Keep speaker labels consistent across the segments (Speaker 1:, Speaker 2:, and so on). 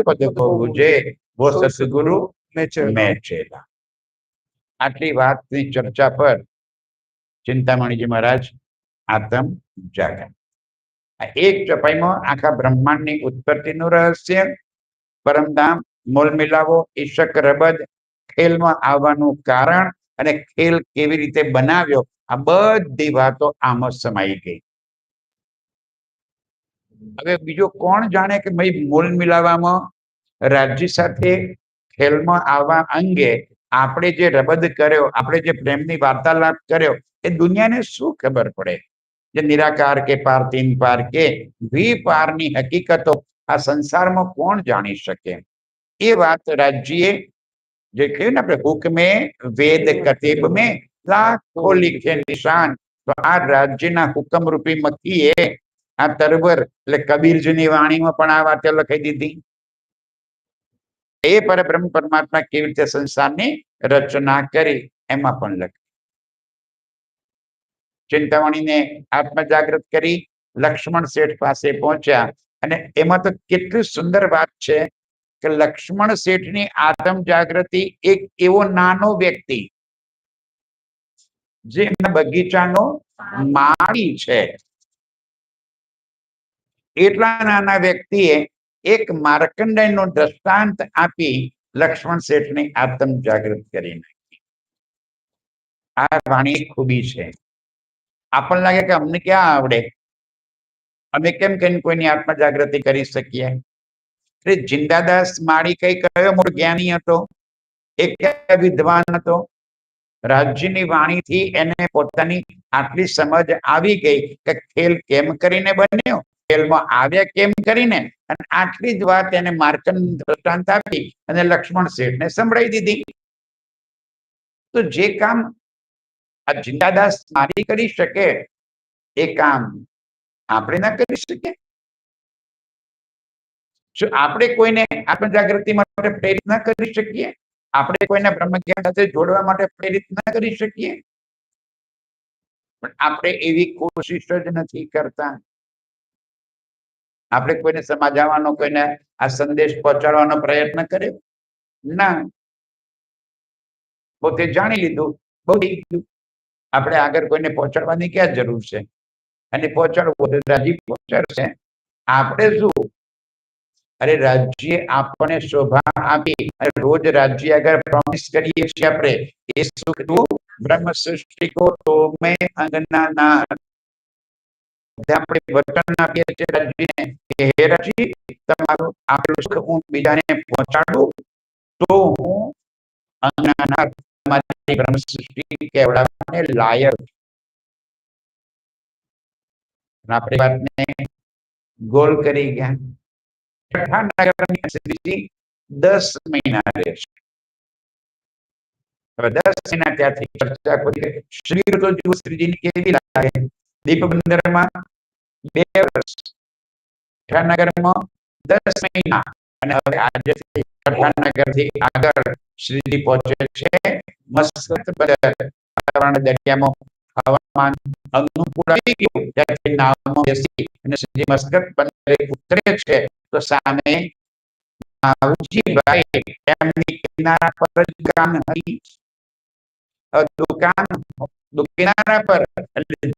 Speaker 1: पद को बुझे वो सतगुरु में चेला। आटली वातनी चर्चा पर चिंतामणि जी महाराज आत्म जागरण एक चपाई में आखा ब्रह्मांड की उत्पत्ति नु रहस्य, परमधाम, मोल मिलावो, ईशक रबद, खेल में आववानुं कारण अने खेल केवी रीते बनाव्यो, आ बधी वातो आम समाई गई। हवे बीजो कोण जाने कि भाई मोल मिलावामां राज्य साथे खेल में आवा अंगे आपणे जे रबद कर्यो, आपणे जे प्रेमनी वार्तालाप कर्यो, ए दुनियाने शुं खबर पड़े? जे निराकार के पार, तीन पार के विपारनी हकीकतो आ संसार में कोण जाणी शके? ए वात राज्य जे कहे ने अपने हुक्मे वेद कतीब में लाखों लिखे निशान, तो आ राज्यना हुक्म रूपी मक्कीए आ तरबर એટલે કબીરજીની વાણીમાં પણ આ વાતો લખાઈ દીધી। એ પરબ્રહ્મ પરમાત્મા કેવી રીતે સંસારની રચના કરી એમાં પણ લખી। चिंतामणिने आत्म जागृत करी, लक्ष्मण सेठ पासे पहुंचा अने एमां तो केटली सुंदर बात छे कि लक्ष्मण सेठनी आत्म जागृति एक एवो नानो व्यक्ति जे बगीचानो माળી छे, एटला नाना व्यक्तिए एक मार्कंडेयनो दृष्टांत आपी लक्ष्मण सेठनी आत्म जागृत करी नाखी। आ वाणी खूबी छे। आपन लागे कि अमने क्या आवड़े, अमे केम कहीं कोईनी आत्म जागृति करी सकीए? अरे जिंदादास माળી कई कयो मोटो ज्ञानी हतो, एक क्या विद्वान हतो। राज्यनी वाणी थी एने पोतानी आटली समझ आवी गई कि खेल केम करीने बन्यो, खेल में आव्या केम करीने, अने आटली ज वात एने मार्कंड दृष्टांत आपी अने लक्ष्मण सेठने संभळाई दीधी। तो जे काम आ जिंदादास माળી करी शके ए काम आपणे न करी शके? जो आपणे कोईने आत्मजागृति माटे प्रेरित न करी शकीए? आपणे कोईने ब्रह्मज्ञान साथे जोड़वा माटे प्रेरित न करी शकीए? पण आपणे एवी कोशिश ज नथी करता। आपणे कोईने समजाववानो, कोईने आ संदेश पहोंचाडવાનો प्रयत्न कर्यो ना। पोते जाणी लीधुं, बहु थई गयुं। आपणे આગળ કોઈને પહોંચાડવાની क्या જરૂર છે? અને પહોંચાડવું તો રાજી પહોંચાડશે। આપણે શું? अरे राज्य आपने शोभा आपी अरे रोज राज्य अगर प्रॉमिस करिए छे आपणे ए सुख तो ब्रह्म सृष्टि को तो मैं अंगना ना आपणे वचन आपीए छे राज्यने के हे राज्य तमारो आपलो सुख हूँ बीजाने पहोंचाडું तो हूँ अंगना ना तमारी ब्रह्म सृष्टि केवडाने लायक। आपणे वातने गोल करी गया। 10 महीना रहेशे। 10 महीना त्याथी चर्चा करी। श्री तो जो श्रीजीनी केवी लागे? दीपबंदरमां 2 वर्ष, ठाणनगरमां 10 महीना अने हवे आजे ठाणनगरथी आगळ श्रीजी पहोंचे छे मस्कत बंदर। वातावरण दरियामां हवामान अनुकूल आई गयुं त्याथी नावमां बेसी अने श्रीजी मस्कत बंदरे उतरे छे तो सामे मावजी भाई एमनी किनारा पर ज दुकान हती। दुकान किनारा पर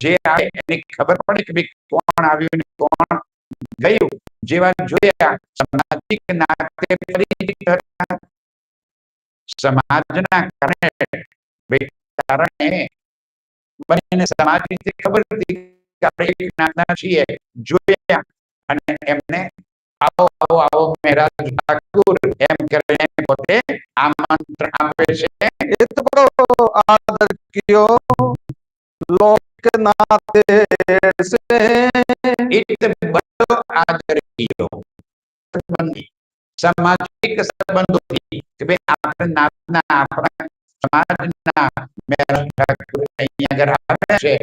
Speaker 1: जे आए एनी खबर पड़े कि कोण आव्युं ने कोण गयुं। जेवा जोया सामाजिक नाते परिचित हता। समाजना कारणे बने समाज रीते खबर हती कि आपणे एक नाना छीए। जोया अने एमने आओ आओ आओ मेरा ठाकुर एम करीने पोते आमंत्रण आपे छे। ए तो बड़ो आदर कियो लोक नाते से इत बड़ो आदर कियो संबंधी सामाजिक संबंधोथी के भाई आपणे नातना आपणा समाजना मेरा ठाकुर अहींया अगर आवे छे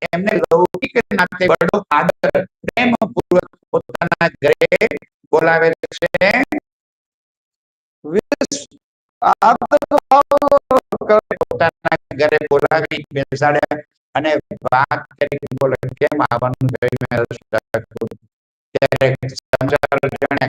Speaker 1: एमने लौकिक नाते बड़ो आदर प्रेम पूर्वक पोताना घरे बोलावे छे। पोताना घरे बोलावी बेसाड्या अने वात करी बोले केम आववानुं थयुं मेरा ठाकुर। त्यारे समाचार जाण्या